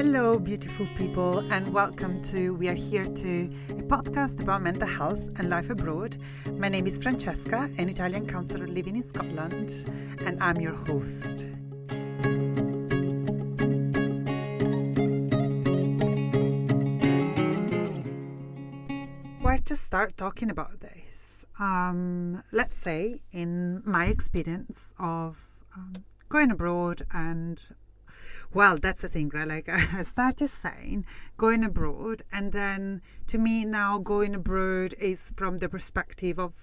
Hello, beautiful people, and welcome to We Are Here To, a podcast about mental health and life abroad. My name is Francesca, an Italian counsellor living in Scotland, and I'm your host. Where to start talking about this? Let's say, in my experience of going abroad and well, that's the thing, right? Like I started saying going abroad, and then to me now going abroad is from the perspective of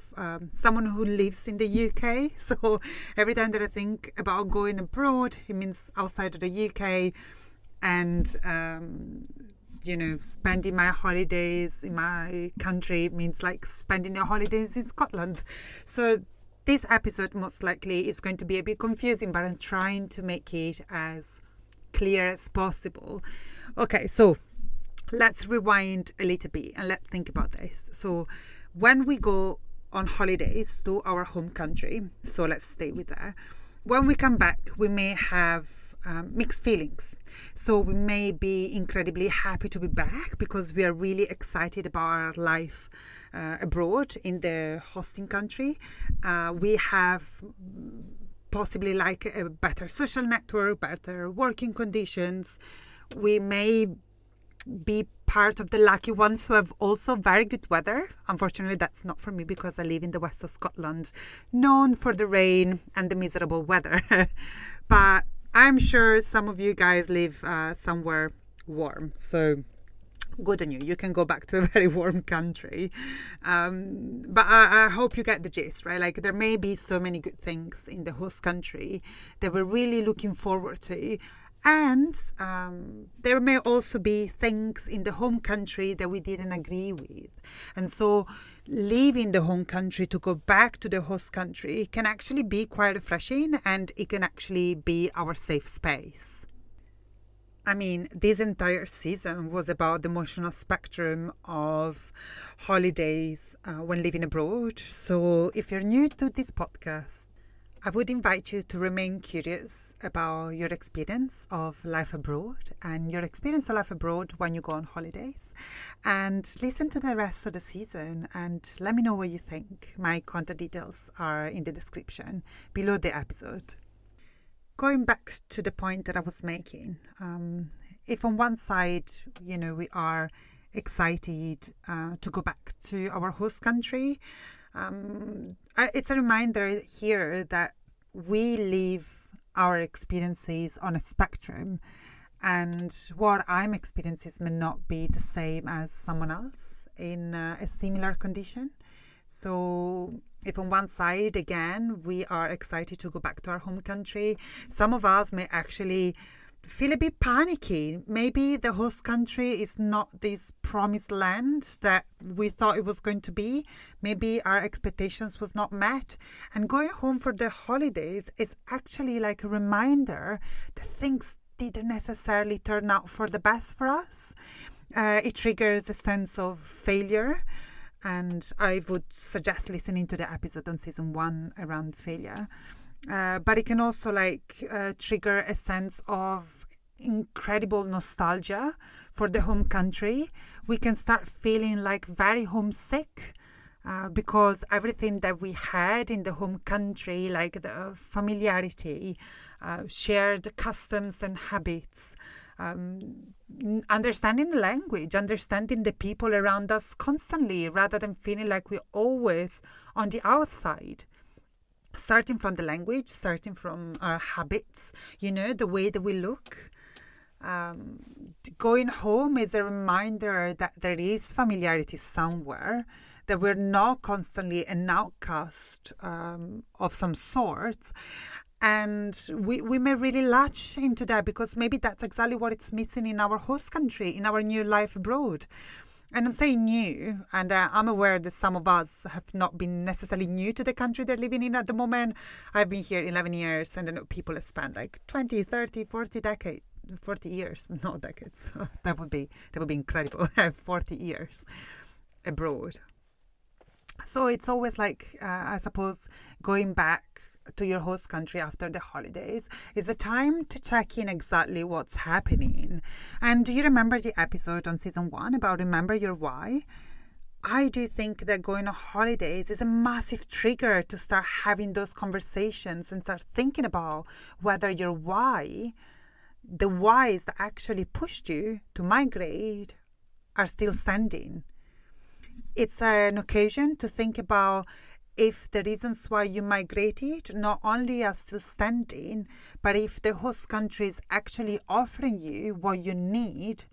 someone who lives in the UK. So every time that I think about going abroad, it means outside of the UK and, spending my holidays in my country means like spending your holidays in Scotland. So this episode most likely is going to be a bit confusing, but I'm trying to make it as clear as possible. Okay, so let's rewind a little bit and let's think about this. So when we go on holidays to our home country, so let's stay with that. When we come back, we may have mixed feelings. So we may be incredibly happy to be back because we are really excited about our life abroad in the hosting country. We have possibly like a better social network, better working conditions. We may be part of the lucky ones who have also very good weather. Unfortunately, that's not for me because I live in the west of Scotland, known for the rain and the miserable weather. But I'm sure some of you guys live somewhere warm. So good on you. You can go back to a very warm country. But I hope you get the gist, right? Like there may be so many good things in the host country that we're really looking forward to. And there may also be things in the home country that we didn't agree with. And so leaving the home country to go back to the host country can actually be quite refreshing, and it can actually be our safe space. I mean, this entire season was about the emotional spectrum of holidays when living abroad. So if you're new to this podcast, I would invite you to remain curious about your experience of life abroad and your experience of life abroad when you go on holidays, and listen to the rest of the season and let me know what you think. My contact details are in the description below the episode. Going back to the point that I was making, if on one side, we are excited to go back to our host country, it's a reminder here that we live our experiences on a spectrum, and what I'm experiencing may not be the same as someone else in a similar condition. So if on one side, again, we are excited to go back to our home country, some of us may actually feel a bit panicky. Maybe the host country is not this promised land that we thought it was going to be. Maybe our expectations was not met. And going home for the holidays is actually like a reminder that things didn't necessarily turn out for the best for us. It triggers a sense of failure. And I would suggest listening to the episode on season 1 around failure. But it can also trigger a sense of incredible nostalgia for the home country. We can start feeling like very homesick because everything that we had in the home country, like the familiarity, shared customs and habits, understanding the language, understanding the people around us constantly, rather than feeling like we're always on the outside. Starting from the language, starting from our habits, the way that we look. Going home is a reminder that there is familiarity somewhere, that we're not constantly an outcast of some sort. And we may really latch into that because maybe that's exactly what it's missing in our host country, in our new life abroad. And I'm saying new, and I'm aware that some of us have not been necessarily new to the country they're living in at the moment. I've been here 11 years, and I know people have spent like 20, 30, 40 years, not decades. That would be incredible. 40 years abroad. So it's always I suppose, going back to your host country after the holidays is a time to check in exactly what's happening. And do you remember the episode on season 1 about remember your why? I do think that going on holidays is a massive trigger to start having those conversations and start thinking about whether your why, the whys that actually pushed you to migrate, are still standing. It's an occasion to think about if the reasons why you migrated not only are still standing, but if the host country is actually offering you what you need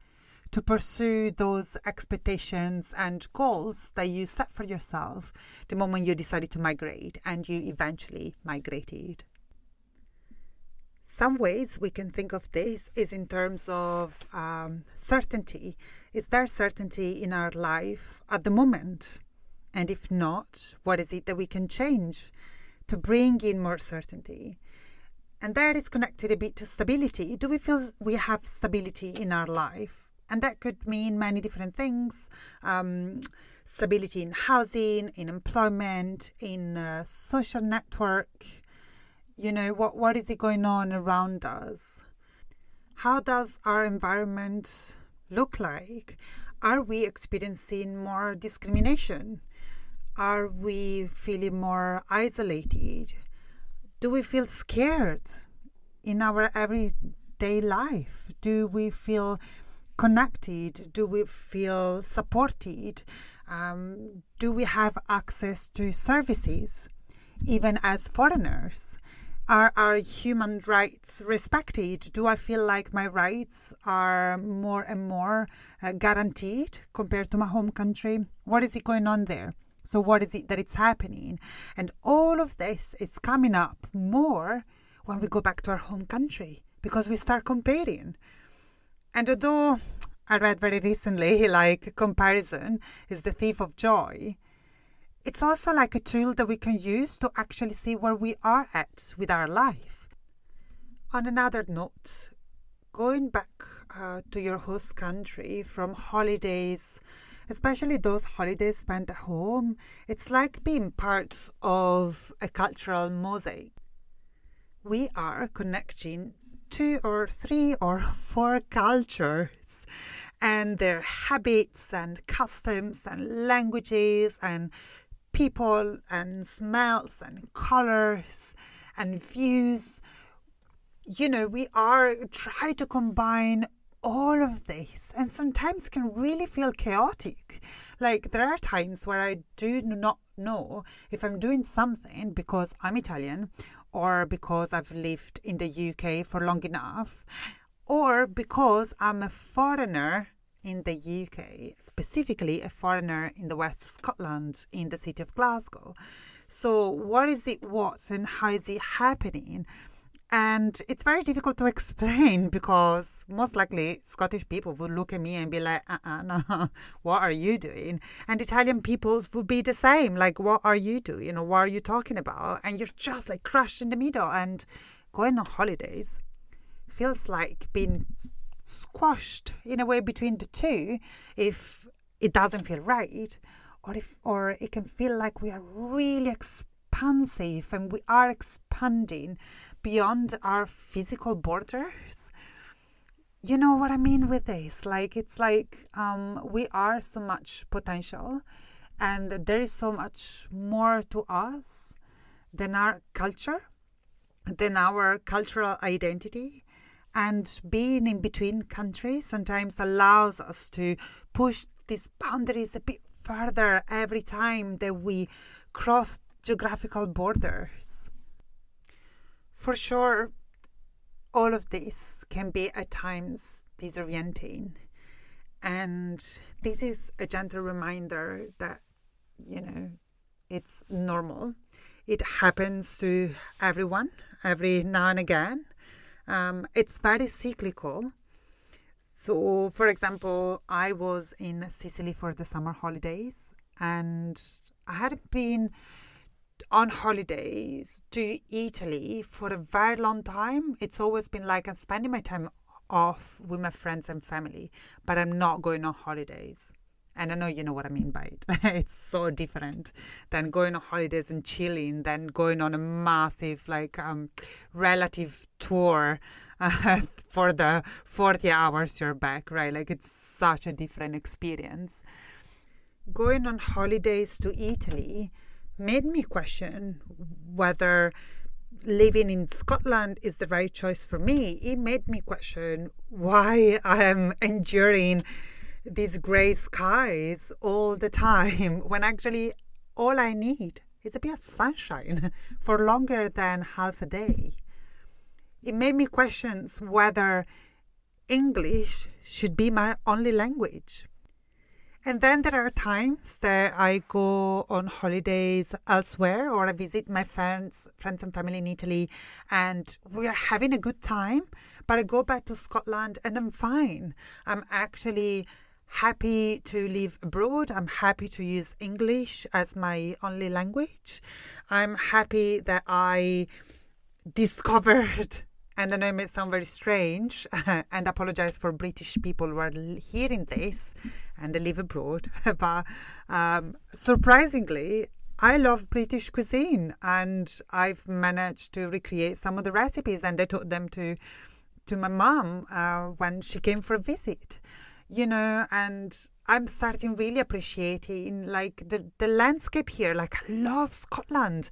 to pursue those expectations and goals that you set for yourself the moment you decided to migrate and you eventually migrated. Some ways we can think of this is in terms of certainty. Is there certainty in our life at the moment? And if not, what is it that we can change to bring in more certainty? And that is connected a bit to stability. Do we feel we have stability in our life? And that could mean many different things. Stability in housing, in employment, in social network. You know, what is it going on around us? How does our environment look like? Are we experiencing more discrimination? Are we feeling more isolated? Do we feel scared in our everyday life? Do we feel connected? Do we feel supported? Do we have access to services, even as foreigners? Are our human rights respected? Do I feel like my rights are more and more guaranteed compared to my home country? What is it going on there? So what is it that it's happening? And all of this is coming up more when we go back to our home country because we start comparing. And although I read very recently, like comparison is the thief of joy, it's also like a tool that we can use to actually see where we are at with our life. On another note, going back to your host country from holidays, especially those holidays spent at home, it's like being part of a cultural mosaic. We are connecting 2 or 3 or 4 cultures and their habits and customs and languages and people and smells and colors and views. You know, we are trying to combine all of this, and sometimes can really feel chaotic. Like there are times where I do not know if I'm doing something because I'm Italian or because I've lived in the UK for long enough or because I'm a foreigner in the UK, specifically a foreigner in the West of Scotland, in the city of Glasgow. So what is it, what, and how is it happening? And it's very difficult to explain because most likely Scottish people would look at me and be like, no, what are you doing? And Italian peoples would be the same, like, what are you doing? You know, what are you talking about? And you're just like crushed in the middle. And going on holidays feels like being squashed in a way between the two if it doesn't feel right, or it can feel like we are really expansive and we are expanding beyond our physical borders. You know what I mean with this? Like it's like we are so much potential and there is so much more to us than our culture, than our cultural identity. And being in between countries sometimes allows us to push these boundaries a bit further every time that we cross geographical borders. For sure, all of this can be at times disorienting. And this is a gentle reminder that, you know, it's normal. It happens to everyone every now and again. It's very cyclical. So, for example, I was in Sicily for the summer holidays and I hadn't been on holidays to Italy for a very long time. It's always been like I'm spending my time off with my friends and family, but I'm not going on holidays. And I know you know what I mean by it. It's so different than going on holidays and chilling, than going on a massive, relative tour for the 40 hours you're back, right? Like, it's such a different experience. Going on holidays to Italy made me question whether living in Scotland is the right choice for me. It made me question why I am enduring these grey skies all the time when actually all I need is a bit of sunshine for longer than half a day. It made me question whether English should be my only language. And then there are times that I go on holidays elsewhere, or I visit my friends and family in Italy, and we are having a good time, but I go back to Scotland and I'm fine. I'm actually happy to live abroad. I'm happy to use English as my only language. I'm happy that I discovered, and I know it may sound very strange, and I apologize for British people who are hearing this and they live abroad, but surprisingly, I love British cuisine, and I've managed to recreate some of the recipes, and I taught them to my mum when she came for a visit. And I'm starting really appreciating the landscape here. Like, I love Scotland.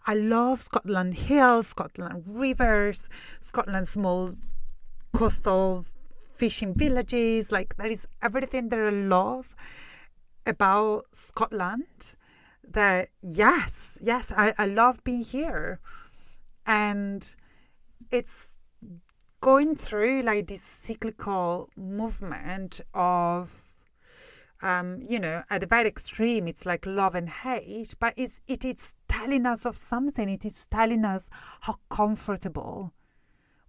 I love Scotland hills, Scotland rivers, Scotland small coastal fishing villages. Like, there is everything that I love about Scotland. That yes, I love being here. And it's going through this cyclical movement of, at the very extreme, it's like love and hate, but it is telling us of something. It is telling us how comfortable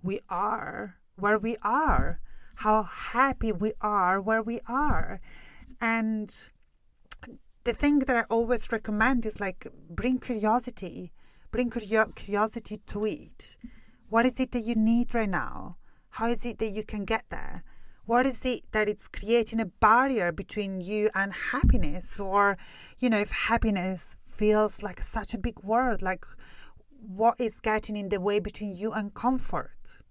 we are where we are, how happy we are where we are. And the thing that I always recommend is bring curiosity to it. What is it that you need right now? How is it that you can get there? What is it that it's creating a barrier between you and happiness? Or, if happiness feels like such a big word, what is getting in the way between you and comfort?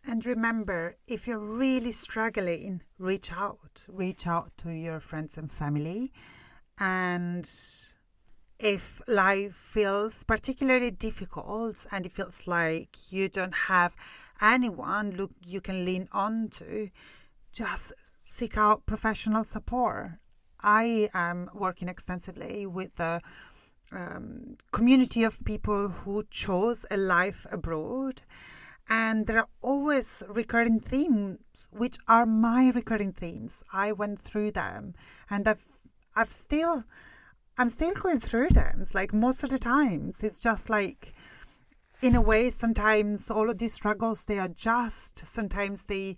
And remember, if you're really struggling, reach out to your friends and family. And if life feels particularly difficult and it feels like you don't have anyone you can lean on to, just seek out professional support. I am working extensively with the community of people who chose a life abroad. And there are always recurring themes, which are my recurring themes. I went through them, and I'm still going through them. It's most of the times, it's just in a way, sometimes all of these struggles, they adjust. Sometimes they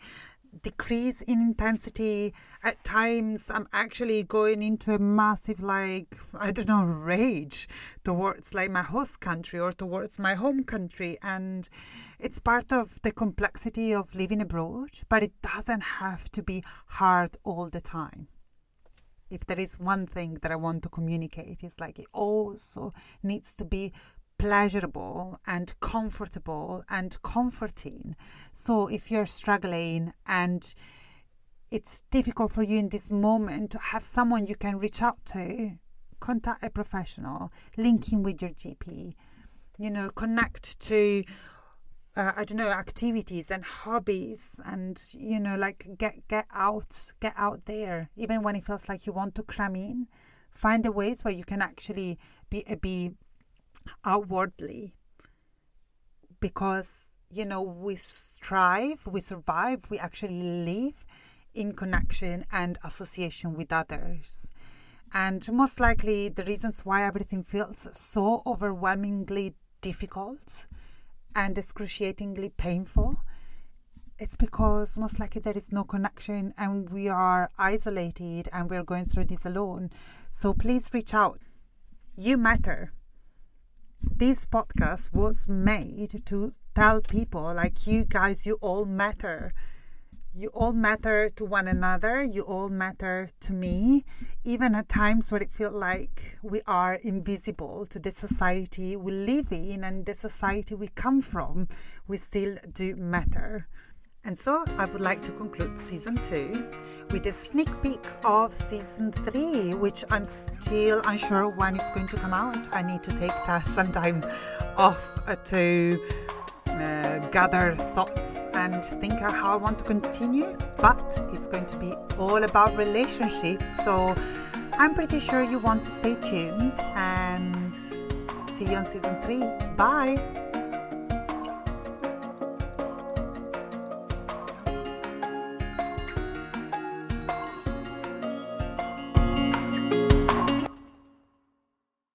decrease in intensity. At times, I'm actually going into a massive, rage towards my host country or towards my home country. And it's part of the complexity of living abroad, but it doesn't have to be hard all the time. If there is one thing that I want to communicate, it's it also needs to be pleasurable and comfortable and comforting. So if you're struggling and it's difficult for you in this moment to have someone you can reach out to, contact a professional, link in with your GP, connect to activities and hobbies, and get out there. Even when it feels like you want to cram in, find the ways where you can actually be outwardly, because we strive, we survive, we actually live in connection and association with others. And most likely the reasons why everything feels so overwhelmingly difficult and excruciatingly painful, it's because most likely there is no connection and we are isolated and we're going through this alone. So please reach out. You matter. This podcast was made to tell people you guys, you all matter. You all matter to one another. You all matter to me. Even at times where it feels like we are invisible to the society we live in and the society we come from, we still do matter. And so I would like to conclude season 2 with a sneak peek of season 3, which I'm still unsure when it's going to come out. I need to take some time off to gather thoughts and think how I want to continue, but it's going to be all about relationships, so I'm pretty sure you want to stay tuned, and see you on season 3. Bye.